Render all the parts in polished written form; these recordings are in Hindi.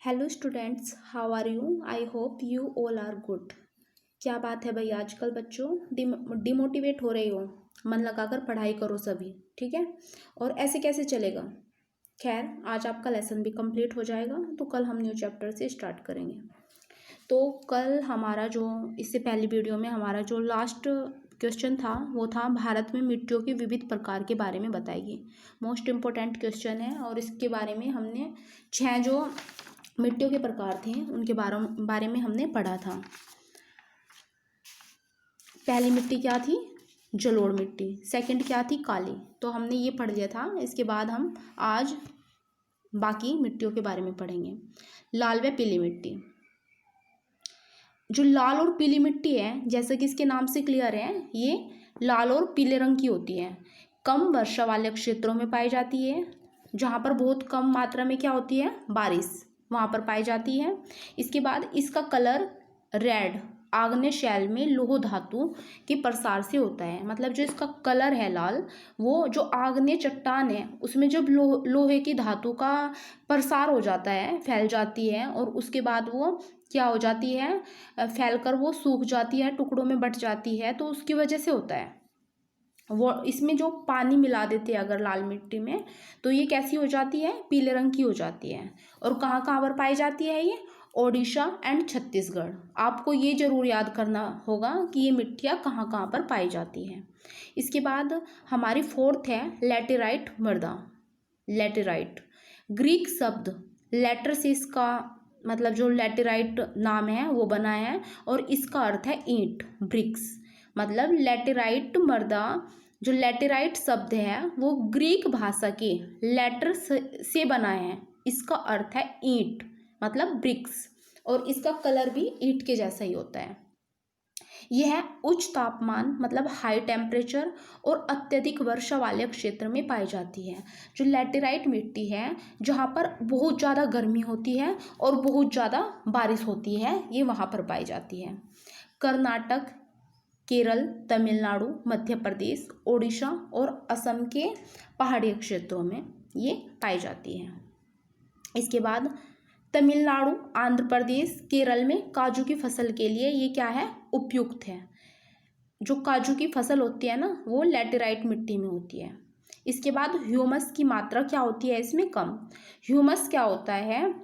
Hello students, how are you? I hope you all are good. क्या बात है भाई, आजकल बच्चों डिमोटिवेट हो रहे हो। मन लगाकर पढ़ाई करो सभी, ठीक है। और ऐसे कैसे चलेगा। खैर, आज आपका लेसन भी कंप्लीट हो जाएगा, तो कल हम न्यू चैप्टर से स्टार्ट करेंगे। तो कल हमारा जो इससे पहली वीडियो में हमारा जो लास्ट क्वेश्चन था वो था भारत में मिट्टियों के विविध प्रकार के बारे में बताइए। मोस्ट इम्पोर्टेंट क्वेश्चन है और इसके बारे में हमने 6 जो मिट्टियों के प्रकार थे उनके बारे में हमने पढ़ा था। पहली मिट्टी क्या थी? जलोढ़ मिट्टी। सेकंड क्या थी? काली। तो हमने ये पढ़ लिया था। इसके बाद हम आज बाकी मिट्टियों के बारे में पढ़ेंगे। लाल व पीली मिट्टी। जो लाल और पीली मिट्टी है, जैसे कि इसके नाम से क्लियर है, ये लाल और पीले रंग की होती है। कम वर्षा वाले क्षेत्रों में पाई जाती है, जहाँ पर बहुत कम मात्रा में क्या होती है, बारिश, वहाँ पर पाई जाती है। इसके बाद इसका कलर रेड आग्नेय शैल में लोह धातु के प्रसार से होता है। मतलब जो इसका कलर है लाल, वो जो आग्नेय चट्टान है उसमें जब लोहे की धातु का प्रसार हो जाता है, फैल जाती है, और उसके बाद वो क्या हो जाती है, फैलकर वो सूख जाती है, टुकड़ों में बट जाती है, तो उसकी वजह से होता है। वो इसमें जो पानी मिला देते हैं अगर लाल मिट्टी में, तो ये कैसी हो जाती है, पीले रंग की हो जाती है। और कहाँ कहाँ पर पाई जाती है ये? ओडिशा एंड छत्तीसगढ़। आपको ये जरूर याद करना होगा कि ये मिट्टियाँ कहाँ कहाँ पर पाई जाती हैं। इसके बाद हमारी फोर्थ है लैटेराइट मृदा। लैटेराइट ग्रीक शब्द लेटर से इसका मतलब जो लैटेराइट नाम है वो बना है, और इसका अर्थ है ईंट, ब्रिक्स। मतलब लैटेराइट मृदा, जो लैटेराइट शब्द है वो ग्रीक भाषा के लेटर से बना है। इसका अर्थ है ईंट, मतलब ब्रिक्स, और इसका कलर भी ईंट के जैसा ही होता है। यह है उच्च तापमान मतलब हाई टेम्परेचर और अत्यधिक वर्षा वाले क्षेत्र में पाई जाती है। जो लैटेराइट मिट्टी है, जहाँ पर बहुत ज़्यादा गर्मी होती है और बहुत ज़्यादा बारिश होती है, ये वहाँ पर पाई जाती है। कर्नाटक, केरल, तमिलनाडु, मध्य प्रदेश, ओडिशा और असम के पहाड़ी क्षेत्रों में ये पाई जाती है। इसके बाद तमिलनाडु, आंध्र प्रदेश, केरल में काजू की फसल के लिए ये क्या है, उपयुक्त है। जो काजू की फसल होती है ना, वो लैटेराइट मिट्टी में होती है। इसके बाद ह्यूमस की मात्रा क्या होती है इसमें? कम। ह्यूमस क्या होता है?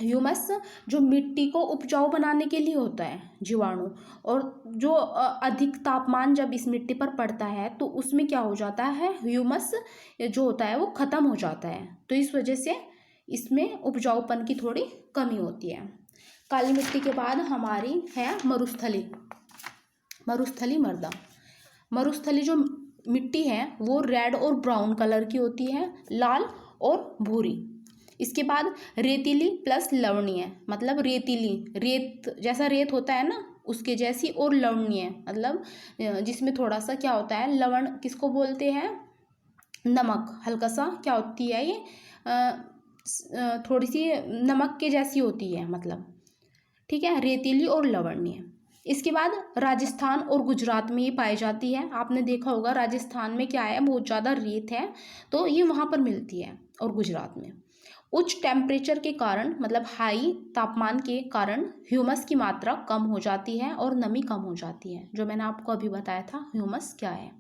ह्यूमस जो मिट्टी को उपजाऊ बनाने के लिए होता है, जीवाणु। और जो अधिक तापमान जब इस मिट्टी पर पड़ता है तो उसमें क्या हो जाता है, ह्यूमस जो होता है वो खत्म हो जाता है, तो इस वजह से इसमें उपजाऊपन की थोड़ी कमी होती है। काली मिट्टी के बाद हमारी है मरुस्थली। मरुस्थली मृदा। मरुस्थली जो मिट्टी है वो रेड और ब्राउन कलर की होती है, लाल और भूरी। इसके बाद रेतीली प्लस लवणीय, मतलब रेतीली, रेत जैसा रेत होता है ना उसके जैसी, और लवणीय मतलब जिसमें थोड़ा सा क्या होता है, लवण किसको बोलते हैं, नमक, हल्का सा क्या होती है ये, थोड़ी सी नमक के जैसी होती है, मतलब ठीक है, रेतीली और लवणीय। इसके बाद राजस्थान और गुजरात में ये पाई जाती है। आपने देखा होगा राजस्थान में क्या है, बहुत ज़्यादा रेत है, तो ये वहाँ पर मिलती है, और गुजरात में। उच्च टेम्परेचर के कारण मतलब हाई तापमान के कारण ह्यूमस की मात्रा कम हो जाती है और नमी कम हो जाती है, जो मैंने आपको अभी बताया था ह्यूमस क्या है।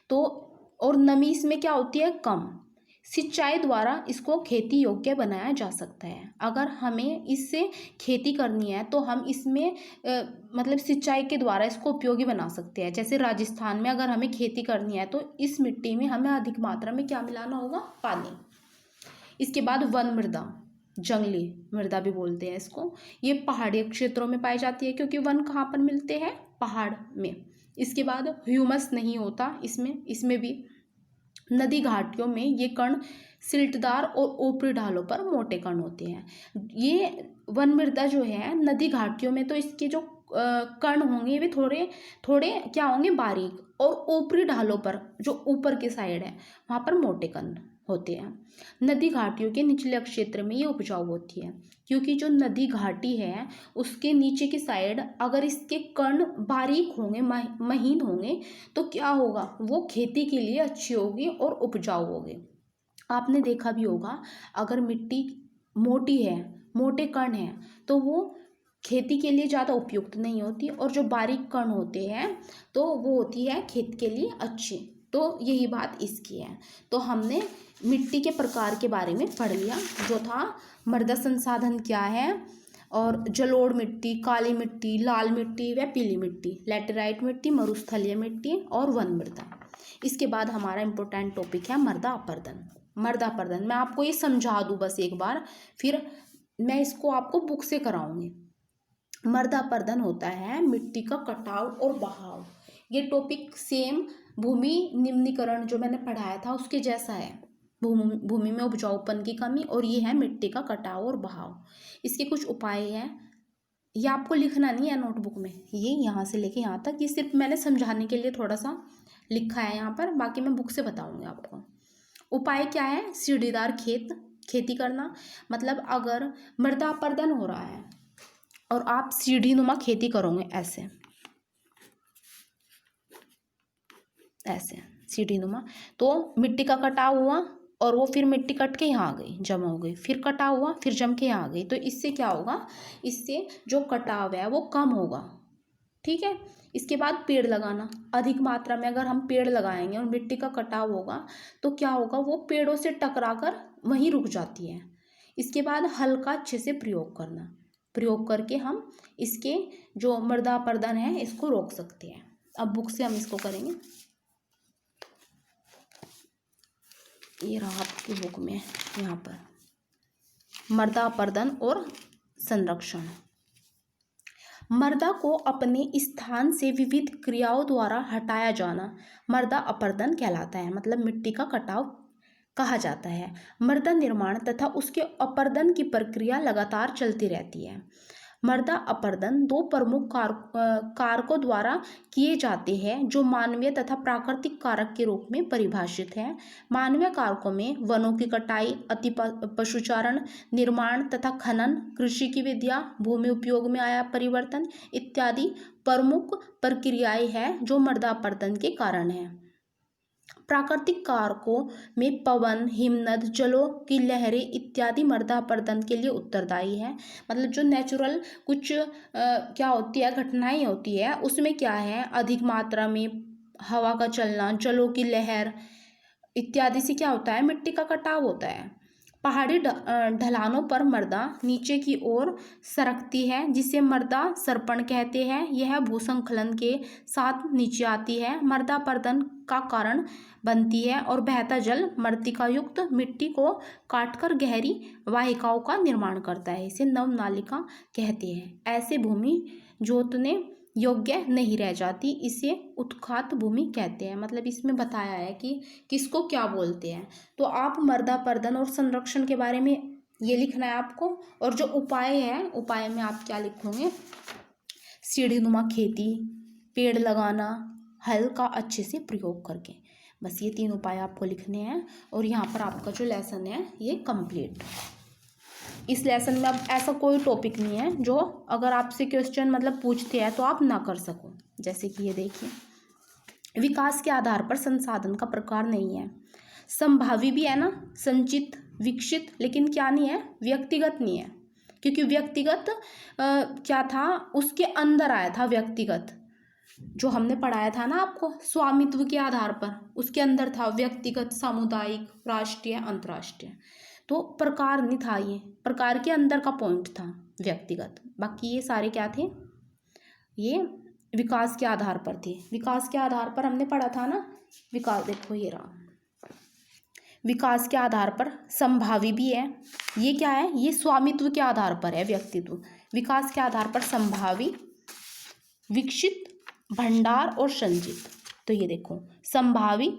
तो और नमी इसमें क्या होती है, कम। सिंचाई द्वारा इसको खेती योग्य बनाया जा सकता है। अगर हमें इससे खेती करनी है तो हम इसमें मतलब सिंचाई के द्वारा इसको उपयोगी बना सकते हैं। जैसे राजस्थान में अगर हमें खेती करनी है तो इस मिट्टी में हमें अधिक मात्रा में क्या मिलाना होगा, पानी। इसके बाद वन मृदा, जंगली मृदा भी बोलते हैं इसको। ये पहाड़ी क्षेत्रों में पाई जाती है, क्योंकि वन कहाँ पर मिलते हैं, पहाड़ में। इसके बाद ह्यूमस नहीं होता इसमें भी। नदी घाटियों में ये कण सिल्टदार और ऊपरी ढालों पर मोटे कण होते हैं। ये वन मृदा जो है नदी घाटियों में, तो इसके जो कण होंगे वे थोड़े थोड़े क्या होंगे, बारीक, और ऊपरी ढालों पर जो ऊपर की साइड है वहाँ पर मोटे कण होते हैं। नदी घाटियों के निचले क्षेत्र में ये उपजाऊ होती है, क्योंकि जो नदी घाटी है उसके नीचे की साइड अगर इसके कण बारीक होंगे, महीन होंगे, तो क्या होगा, वो खेती के लिए अच्छी होगी और उपजाऊ होगी। आपने देखा भी होगा, अगर मिट्टी मोटी है, मोटे कण हैं, तो वो खेती के लिए ज़्यादा उपयुक्त नहीं होती, और जो बारीक कण होते हैं तो वो होती है खेत के लिए अच्छी। तो यही बात इसकी है। तो हमने मिट्टी के प्रकार के बारे में पढ़ लिया, जो था मृदा संसाधन क्या है, और जलोढ़ मिट्टी, काली मिट्टी, लाल मिट्टी व पीली मिट्टी, लैटेराइट मिट्टी, मरुस्थलीय मिट्टी और वन मृदा। इसके बाद हमारा इम्पोर्टेंट टॉपिक है मृदा अपरदन। मृदा अपरदन मैं आपको ये समझा दूँ बस एक बार, फिर मैं इसको आपको बुक से कराऊंगी। मृदा अपरदन होता है मिट्टी का कटाव और बहाव। ये टॉपिक सेम भूमि निम्नीकरण जो मैंने पढ़ाया था उसके जैसा है। भूमि में उपजाऊपन की कमी, और ये है मिट्टी का कटाव और बहाव। इसके कुछ उपाय हैं, ये आपको लिखना नहीं है नोटबुक में, ये यहाँ से लेके यहाँ तक, ये सिर्फ मैंने समझाने के लिए थोड़ा सा लिखा है यहाँ पर, बाकी मैं बुक से बताऊँगी आपको। उपाय क्या है? सीढ़ीदार खेती करना, मतलब अगर मृदा अपरदन हो रहा है और आप सीढ़ी नुमा खेती करोगे, ऐसे ऐसे सीढ़ी नुमा, तो मिट्टी का कटाव हुआ और वो फिर मिट्टी कट के यहाँ आ गई, जमा हो गई, फिर कटाव हुआ, फिर जम के यहाँ आ गई। तो इससे क्या होगा? इससे जो कटाव है वो कम होगा, ठीक है। इसके बाद पेड़ लगाना, अधिक मात्रा में अगर हम पेड़ लगाएंगे और मिट्टी का कटाव होगा तो क्या होगा? वो पेड़ों से टकरा कर वहीं रुक जाती है। इसके बाद हल का अच्छे से प्रयोग करना, प्रयोग करके हम इसके जो मृदा अपरदन है इसको रोक सकते हैं। अब बुक से हम इसको करेंगे। ये रहा आपकी बुक में, यहाँ पर मृदा अपरदन और संरक्षण। मृदा को अपने स्थान से विविध क्रियाओं द्वारा हटाया जाना मृदा अपरदन कहलाता है, मतलब मिट्टी का कटाव कहा जाता है। मृदा निर्माण तथा उसके अपरदन की प्रक्रिया लगातार चलती रहती है। मृदा अपरदन दो प्रमुख कारकों द्वारा किए जाते हैं, जो मानवीय तथा प्राकृतिक कारक के रूप में परिभाषित हैं। मानवीय कारकों में वनों की कटाई, अति पशुचारण, निर्माण तथा खनन, कृषि की विधियां, भूमि उपयोग में आया परिवर्तन इत्यादि प्रमुख प्रक्रियाएं हैं जो मृदा अपरदन के कारण हैं। प्राकृतिक कारकों में पवन, हिमनद, जलों की लहरें इत्यादि मृदा अपरदन के लिए उत्तरदायी है। मतलब जो नेचुरल कुछ क्या होती है, घटनाएं होती है, उसमें क्या है, अधिक मात्रा में हवा का चलना, जलों की लहर इत्यादि से क्या होता है? मिट्टी का कटाव होता है। पहाड़ी ढलानों पर मृदा नीचे की ओर सरकती है, जिसे मृदा सर्पण कहते हैं। यह भूस्खलन के साथ नीचे आती है, मृदा अपरदन का कारण बनती है और बहता जल मृत्तिका युक्त मिट्टी को काटकर गहरी वाहिकाओं का निर्माण करता है। इसे नवनालिका कहते हैं। ऐसे भूमि जोतने योग्य नहीं रह जाती, इसे उत्खात भूमि कहते हैं। मतलब इसमें बताया है कि किसको क्या बोलते हैं। तो आप मृदा अपरदन और संरक्षण के बारे में ये लिखना है आपको, और जो उपाय है, उपाय में आप क्या लिखोगे? सीढ़ीनुमा खेती, पेड़ लगाना, हल का अच्छे से प्रयोग करके, बस ये 3 उपाय आपको लिखने हैं। और यहाँ पर आपका जो लेसन है ये कंप्लीट। इस लेसन में अब ऐसा कोई टॉपिक नहीं है जो अगर आपसे क्वेश्चन मतलब पूछते हैं तो आप ना कर सको। जैसे कि ये देखिए, विकास के आधार पर संसाधन का प्रकार नहीं है। संभावी भी है ना, संचित, विकसित, लेकिन क्या नहीं है? व्यक्तिगत नहीं है। क्योंकि व्यक्तिगत क्या था? उसके अंदर आया था व्यक्तिगत, जो हमने पढ़ाया था ना आपको, स्वामित्व के आधार पर, उसके अंदर था व्यक्तिगत, सामुदायिक, राष्ट्रीय, अंतर्राष्ट्रीय। तो प्रकार नहीं था, ये प्रकार के अंदर का पॉइंट था व्यक्तिगत। बाकी ये सारे क्या थे? ये विकास के आधार पर थे। विकास के आधार पर हमने पढ़ा था ना, विकास देखो ये रहा, विकास के आधार पर संभावी भी है। ये क्या है? ये स्वामित्व के आधार पर है व्यक्तित्व। विकास के आधार पर संभावी, विकसित, भंडार और संचित। तो ये देखो, संभावी,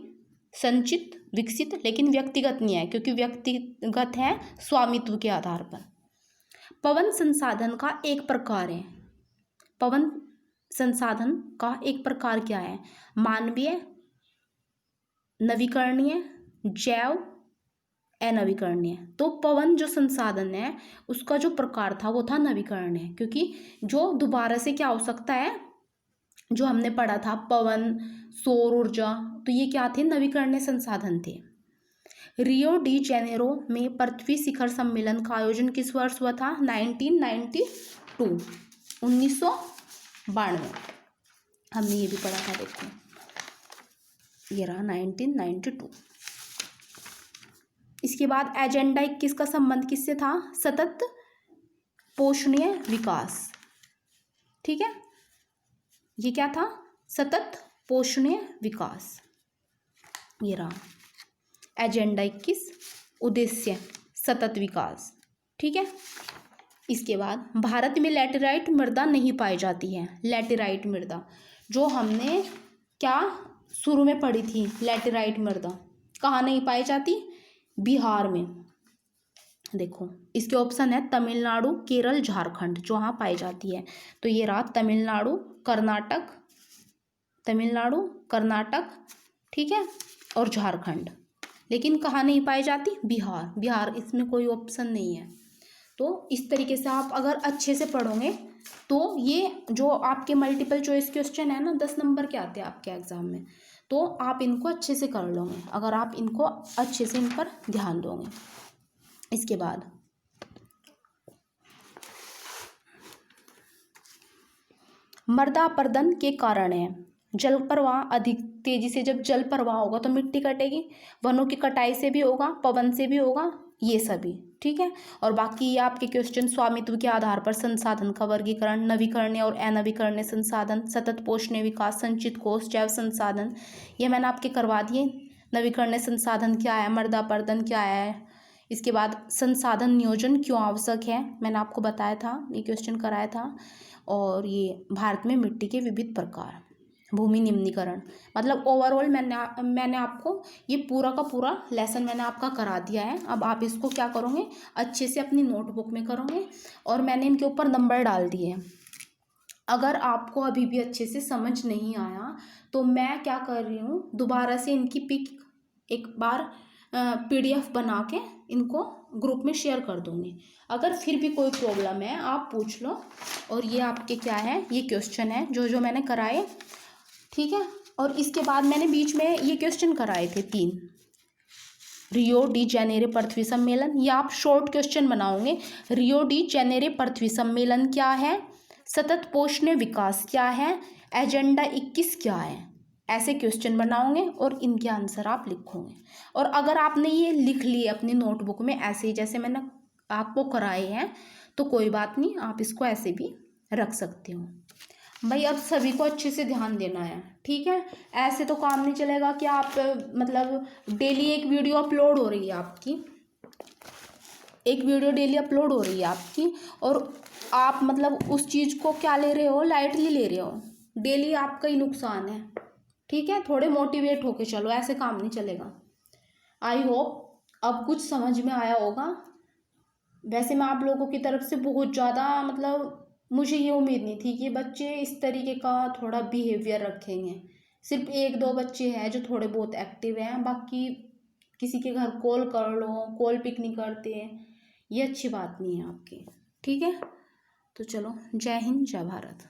संचित, विकसित, लेकिन व्यक्तिगत नहीं है, क्योंकि व्यक्तिगत है स्वामित्व के आधार पर। पवन संसाधन का एक प्रकार है। पवन संसाधन का एक प्रकार क्या है? मानवीय, नवीकरणीय, जैव, अनवीकरणीय। तो पवन जो संसाधन है उसका जो प्रकार था वो था नवीकरणीय, क्योंकि जो दोबारा से क्या हो सकता है, जो हमने पढ़ा था पवन, सौर ऊर्जा, तो ये क्या थे? नवीकरणीय संसाधन थे। रियो डी जेनेरो में पृथ्वी शिखर सम्मेलन का आयोजन किस वर्ष हुआ था? 1992, 1992। हमने ये भी पढ़ा था, देखो ये रहा 1992। इसके बाद एजेंडा 21 का संबंध किससे था? सतत पोषणीय विकास। ठीक है, ये क्या था? सतत पोषणीय विकास। ये रहा एजेंडा 21, उद्देश्य सतत विकास। ठीक है, इसके बाद भारत में लैटेराइट मृदा नहीं पाई जाती है। लैटेराइट मृदा जो हमने क्या शुरू में पढ़ी थी, लैटेराइट मृदा कहाँ नहीं पाई जाती? बिहार में। देखो इसके ऑप्शन है तमिलनाडु, केरल, झारखंड, जो वहाँ पाई जाती है। तो ये रहा तमिलनाडु, कर्नाटक, ठीक है, और झारखंड। लेकिन कहाँ नहीं पाई जाती? बिहार, इसमें कोई ऑप्शन नहीं है। तो इस तरीके से आप अगर अच्छे से पढ़ोगे तो ये जो आपके मल्टीपल चॉइस क्वेश्चन है ना, 10 नंबर के आते हैं आपके एग्जाम में, तो आप इनको अच्छे से कर लोगे अगर आप इनको अच्छे से इन पर ध्यान दोगे। इसके बाद मृदा अपरदन के कारण है जल प्रवाह। अधिक तेजी से जब जल प्रवाह होगा तो मिट्टी कटेगी। वनों की कटाई से भी होगा, पवन से भी होगा, ये सभी। ठीक है, और बाकी ये आपके क्वेश्चन स्वामित्व के आधार पर संसाधन का वर्गीकरण, नवीकरणीय और अनवीकरणीय संसाधन, सतत पोषणीय विकास, संचित कोष, जैव संसाधन, ये मैंने आपके करवा दिए। नवीकरणीय संसाधन क्या है, मृदा अपरदन क्या है, इसके बाद संसाधन नियोजन क्यों आवश्यक है, मैंने आपको बताया था, ये क्वेश्चन कराया था। और ये भारत में मिट्टी के विविध प्रकार, भूमि निम्नीकरण, मतलब ओवरऑल मैंने आपको ये पूरा का पूरा लेसन मैंने आपका करा दिया है। अब आप इसको क्या करोगे, अच्छे से अपनी नोटबुक में करोगे, और मैंने इनके ऊपर नंबर डाल दिए हैं। अगर आपको अभी भी अच्छे से समझ नहीं आया तो मैं क्या कर रही हूँ, दोबारा से इनकी पिक एक बार PDF बना के इनको ग्रुप में शेयर कर दूँगी। अगर फिर भी कोई प्रॉब्लम है आप पूछ लो। और ये आपके क्या है, ये क्वेश्चन है जो मैंने कराए। ठीक है, और इसके बाद मैंने बीच में ये क्वेश्चन कराए थे 3, रियो डी जेनेरो पृथ्वी सम्मेलन, ये आप शॉर्ट क्वेश्चन बनाओगे। रियो डी जेनेरो पृथ्वी सम्मेलन क्या है, सतत पोषणीय विकास क्या है, एजेंडा 21 क्या है, ऐसे क्वेश्चन बनाओगे और इनके आंसर आप लिखोगे। और अगर आपने ये लिख लिए अपनी नोटबुक में ऐसे ही जैसे मैंने आपको कराए हैं तो कोई बात नहीं, आप इसको ऐसे भी रख सकते हो। भाई अब सभी को अच्छे से ध्यान देना है। ठीक है, ऐसे तो काम नहीं चलेगा कि आप मतलब डेली एक वीडियो अपलोड हो रही है आपकी, एक वीडियो डेली अपलोड हो रही है आपकी, और आप मतलब उस चीज़ को क्या ले रहे हो, लाइटली ले रहे हो। डेली आपका ही नुकसान है। ठीक है, थोड़े मोटिवेट होके चलो, ऐसे काम नहीं चलेगा। आई होप अब कुछ समझ में आया होगा। वैसे मैं आप लोगों की तरफ से बहुत ज़्यादा मतलब मुझे ये उम्मीद नहीं थी कि बच्चे इस तरीके का थोड़ा बिहेवियर रखेंगे। सिर्फ 1-2 बच्चे हैं जो थोड़े बहुत एक्टिव हैं, बाकी किसी के घर कॉल कर लो, कॉल पिक नहीं करते हैं, ये अच्छी बात नहीं है आपकी। ठीक है, तो चलो, जय हिंद, जय भारत।